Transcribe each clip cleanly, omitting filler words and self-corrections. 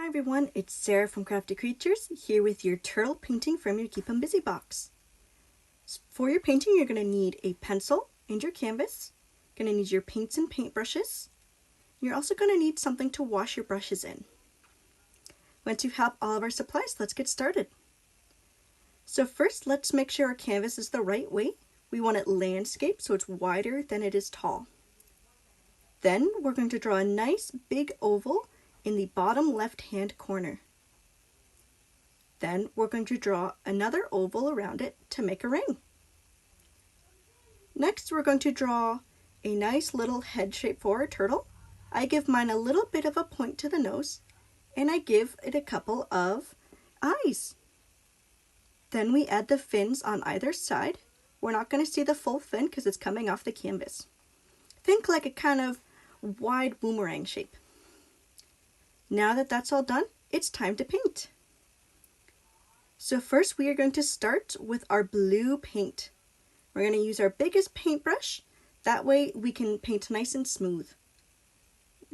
everyone, it's Sarah from Crafty Creatures here with your turtle painting from your Keep 'em Busy box. For your painting, you're going to need a pencil and your canvas. You're going to need your paints and paintbrushes. You're also going to need something to wash your brushes in. Once you have all of our supplies, let's get started. So first, let's make sure our canvas is the right way. We want it landscape so it's wider than it is tall. Then we're going to draw a nice big oval in the bottom left-hand corner. Then we're going to draw another oval around it to make a ring. Next, we're going to draw a nice little head shape for our turtle. I give mine a little bit of a point to the nose, and I give it a couple of eyes. Then we add the fins on either side. We're not going to see the full fin because it's coming off the canvas. Think like a kind of wide boomerang shape. Now that that's all done, it's time to paint. So first we are going to start with our blue paint. We're going to use our biggest paintbrush. That way we can paint nice and smooth.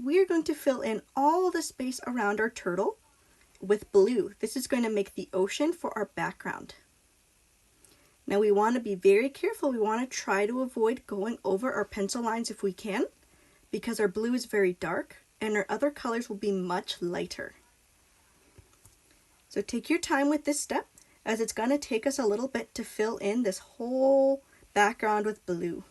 We are going to fill in all the space around our turtle with blue. This is going to make the ocean for our background. Now we want to be very careful. We want to try to avoid going over our pencil lines if we can, because our blue is very dark and our other colors will be much lighter. So take your time with this step, as it's going to take us a little bit to fill in this whole background with blue.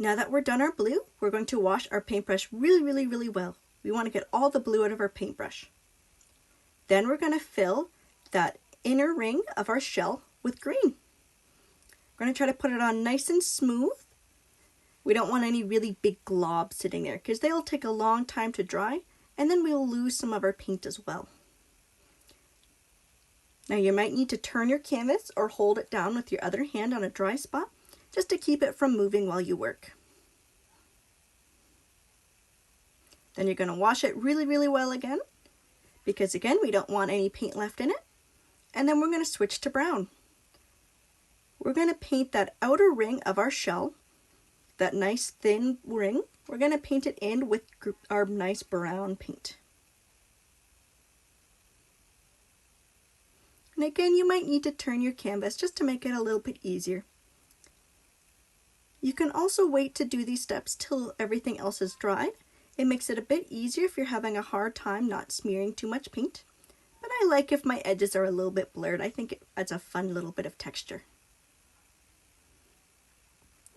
Now that we're done our blue, we're going to wash our paintbrush really well. We want to get all the blue out of our paintbrush. Then we're going to fill that inner ring of our shell with green. We're going to try to put it on nice and smooth. We don't want any really big globs sitting there because they'll take a long time to dry, and then we'll lose some of our paint as well. Now you might need to turn your canvas or hold it down with your other hand on a dry spot just to keep it from moving while you work. Then you're going to wash it really well again, because again we don't want any paint left in it. And then we're going to switch to brown. We're going to paint that outer ring of our shell, that nice thin ring. We're going to paint it in with our nice brown paint. And again, you might need to turn your canvas just to make it a little bit easier. You can also wait to do these steps till everything else is dried. It makes it a bit easier if you're having a hard time not smearing too much paint. But I like if my edges are a little bit blurred. I think it adds a fun little bit of texture.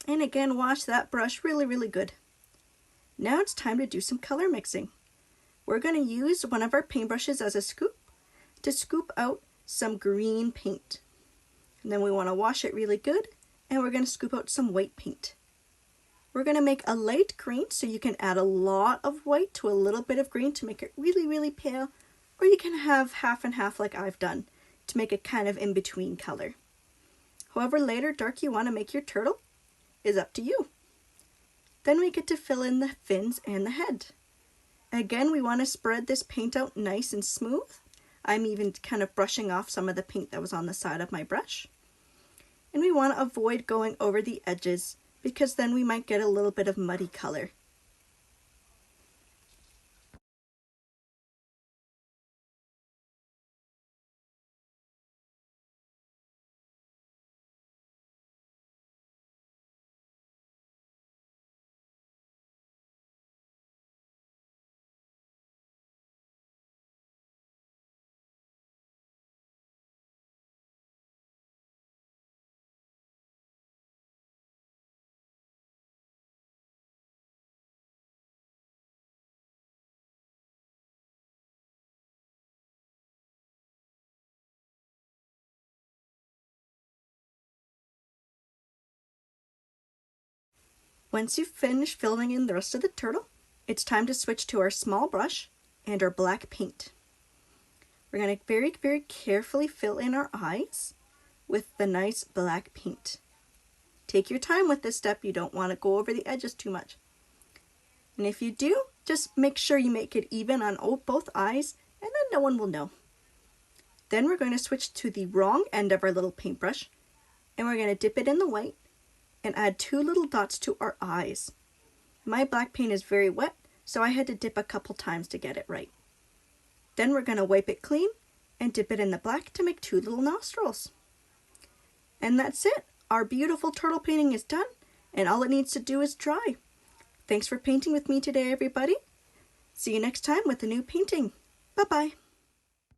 And again, wash that brush really good. Now it's time to do some color mixing. We're going to use one of our paintbrushes as a scoop to scoop out some green paint. And then we want to wash it really good, and we're going to scoop out some white paint. We're going to make a light green, so you can add a lot of white to a little bit of green to make it really pale, or you can have half and half like I've done to make a kind of in-between color. However light or dark you want to make your turtle is up to you. Then we get to fill in the fins and the head. Again, we want to spread this paint out nice and smooth. I'm even kind of brushing off some of the paint that was on the side of my brush. And we want to avoid going over the edges, because then we might get a little bit of muddy color. Once you've finished filling in the rest of the turtle, it's time to switch to our small brush and our black paint. We're going to very, very carefully fill in our eyes with the nice black paint. Take your time with this step. You don't want to go over the edges too much. And if you do, just make sure you make it even on both eyes, and then no one will know. Then we're going to switch to the wrong end of our little paintbrush, and we're going to dip it in the white and add 2 little dots to our eyes. My black paint is very wet, so I had to dip a couple times to get it right. Then we're going to wipe it clean and dip it in the black to make 2 little nostrils. And that's it. Our beautiful turtle painting is done, and all it needs to do is dry. Thanks for painting with me today, everybody. See you next time with a new painting. Bye-bye.